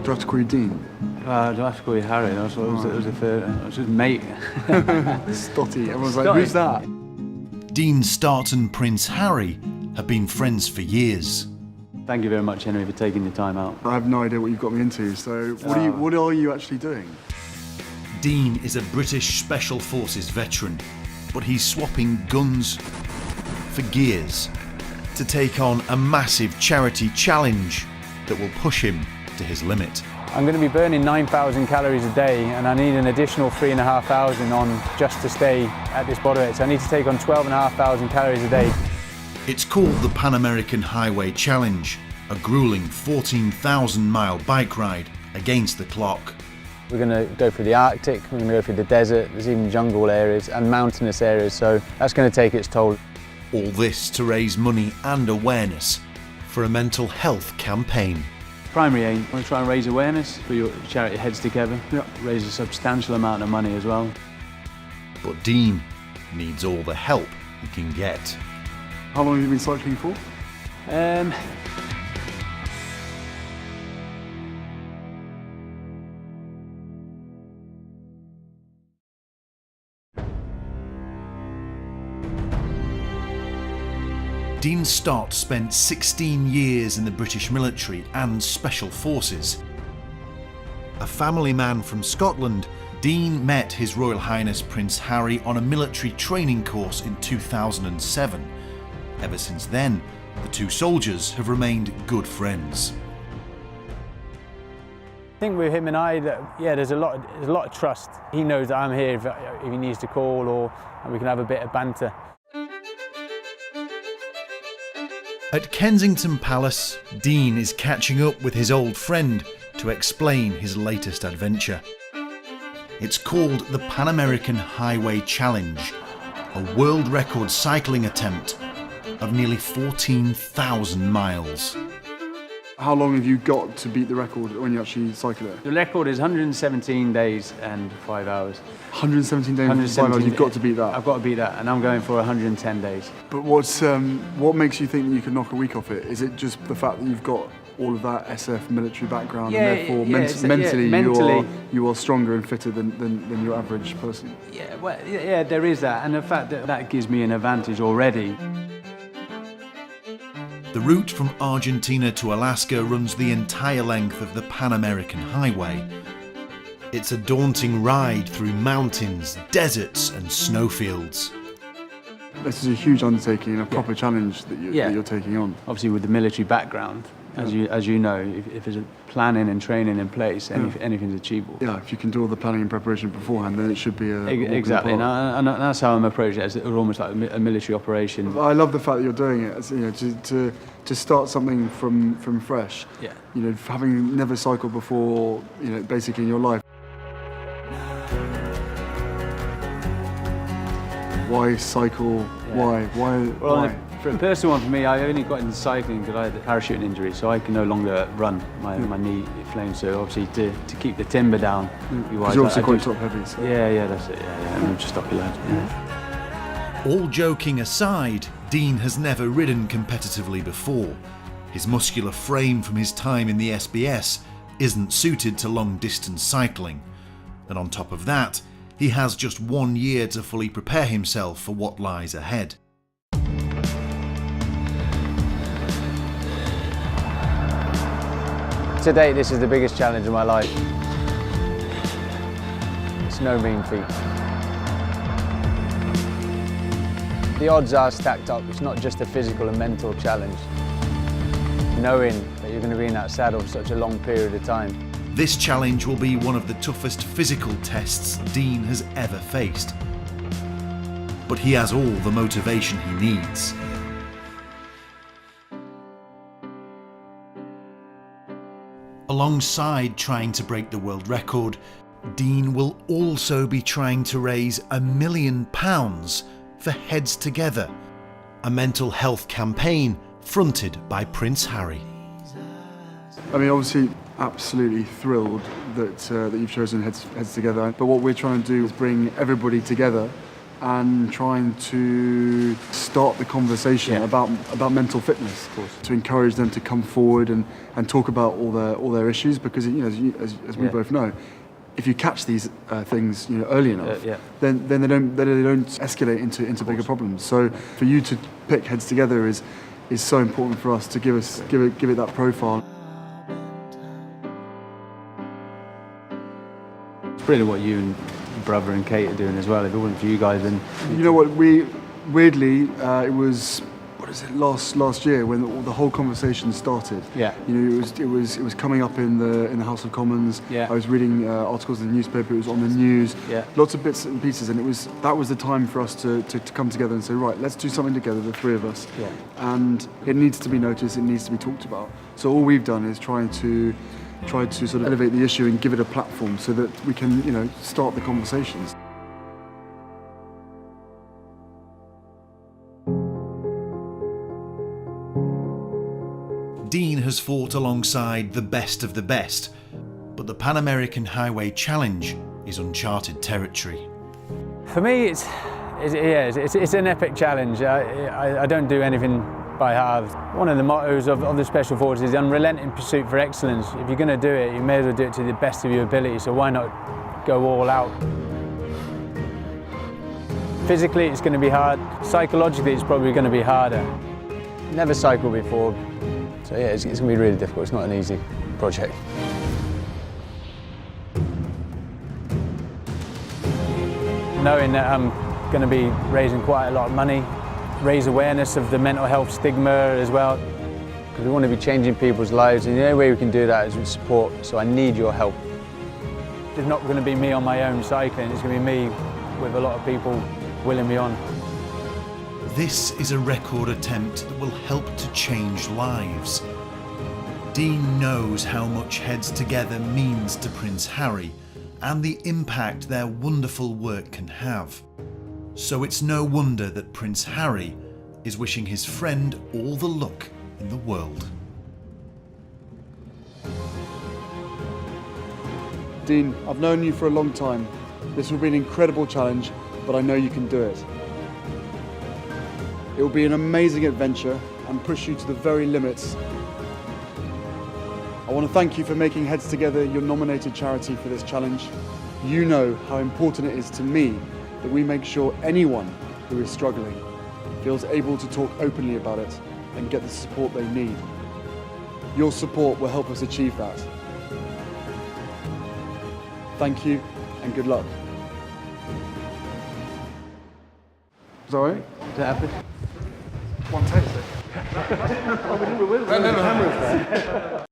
Do I have to call you Dean? Do I have to call you Harry? It was his mate. Stotty. Everyone's like, who's that? Dean Stott and Prince Harry have been friends for years. Thank you very much, Henry, for taking the time out. I have no idea what you've got me into, so what are you actually doing? Dean is a British Special Forces veteran, but he's swapping guns for gears to take on a massive charity challenge that will push him to his limit. I'm going to be burning 9,000 calories a day, and I need an additional 3,500 on just to stay at this body weight. So I need to take on 12,500 calories a day. It's called the Pan American Highway Challenge, a grueling 14,000-mile bike ride against the clock. We're going to go through the Arctic, we're going to go through the desert, there's even jungle areas and mountainous areas, so that's going to take its toll. All this to raise money and awareness for a mental health campaign. Primary aim, I want to try and raise awareness for your charity Heads Together, raise a substantial amount of money as well. But Dean needs all the help he can get. How long have you been cycling for? Dean Stott spent 16 years in the British military and Special Forces. A family man from Scotland, Dean met His Royal Highness Prince Harry on a military training course in 2007. Ever since then, the two soldiers have remained good friends. I think with him and I, there's a lot of trust. He knows that I'm here if he needs to call, or we can have a bit of banter. At Kensington Palace, Dean is catching up with his old friend to explain his latest adventure. It's called the Pan American Highway Challenge, a world record cycling attempt of nearly 14,000 miles. How long have you got to beat the record when you actually cycle it? The record is 117 days and 5 hours. 117 days and 5 hours, you've got to beat that? I've got to beat that, and I'm going for 110 days. But what makes you think that you can knock a week off it? Is it just the fact that you've got all of that SF military background, and therefore mentally you are stronger and fitter than your average person? Yeah, there is that, and the fact that gives me an advantage already. The route from Argentina to Alaska runs the entire length of the Pan American Highway. It's a daunting ride through mountains, deserts and snowfields. This is a huge undertaking, a proper challenge that you're taking on. Obviously with the military background, as you know, if there's a planning and training in place, anything's achievable. Yeah, if you can do all the planning and preparation beforehand, then it should be a exactly, and that's how I'm approaching it. It's almost like a military operation. I love the fact that you're doing it. To start something from fresh. Yeah. You know, having never cycled before, basically in your life. Why cycle? Yeah. Why? For a personal one for me, I only got into cycling because I had a parachuting injury, so I can no longer run. My knee inflamed, so obviously to keep the timber down. Because you're obviously quite top heavy. So. Yeah, that's it. Yeah, and just stop your lad. Yeah. All joking aside, Dean has never ridden competitively before. His muscular frame from his time in the SBS isn't suited to long-distance cycling. And on top of that, he has just 1 year to fully prepare himself for what lies ahead. To date, this is the biggest challenge of my life. It's no mean feat. The odds are stacked up. It's not just a physical and mental challenge. Knowing that you're going to be in that saddle for such a long period of time. This challenge will be one of the toughest physical tests Dean has ever faced. But he has all the motivation he needs. Alongside trying to break the world record, Dean will also be trying to raise £1 million for Heads Together, a mental health campaign fronted by Prince Harry. I mean, obviously, absolutely thrilled that you've chosen Heads Together. But what we're trying to do is bring everybody together and trying to start the conversation about mental fitness, of course, to encourage them to come forward and talk about all their issues, because as we both know, if you catch these things early enough, then they don't escalate into bigger problems. So for you to pick Heads Together is so important for us to give it that profile. It's brilliant what you and your brother and Kate are doing as well. If it wasn't for you guys, then you know what, weirdly it was, what is it, last year when the whole conversation started. Yeah. It was coming up in the House of Commons. Yeah. I was reading articles in the newspaper. It was on the news. Yeah. Lots of bits and pieces, and that was the time for us to come together and say, right, let's do something together, the three of us. Yeah. And it needs to be noticed. It needs to be talked about. So all we've done is try to sort of elevate the issue and give it a platform so that we can start the conversations. Dean has fought alongside the best of the best, but the Pan American Highway Challenge is uncharted territory. For me, it's an epic challenge. I don't do anything by halves. One of the mottos of the Special Forces is unrelenting pursuit for excellence. If you're going to do it, you may as well do it to the best of your ability, so why not go all out? Physically, it's going to be hard. Psychologically, it's probably going to be harder. Never cycled before, so yeah, it's going to be really difficult. It's not an easy project. Knowing that I'm going to be raising quite a lot of money, raise awareness of the mental health stigma as well, because we want to be changing people's lives, and the only way we can do that is with support, so I need your help. It's not going to be me on my own cycling, it's going to be me with a lot of people willing me on. This is a record attempt that will help to change lives. Dean knows how much Heads Together means to Prince Harry and the impact their wonderful work can have. So it's no wonder that Prince Harry is wishing his friend all the luck in the world. Dean, I've known you for a long time. This will be an incredible challenge, but I know you can do it. It will be an amazing adventure and push you to the very limits. I want to thank you for making Heads Together your nominated charity for this challenge. You know how important it is to me that we make sure anyone who is struggling feels able to talk openly about it and get the support they need. Your support will help us achieve that. Thank you and good luck. Is that all right? Does that happen? One take.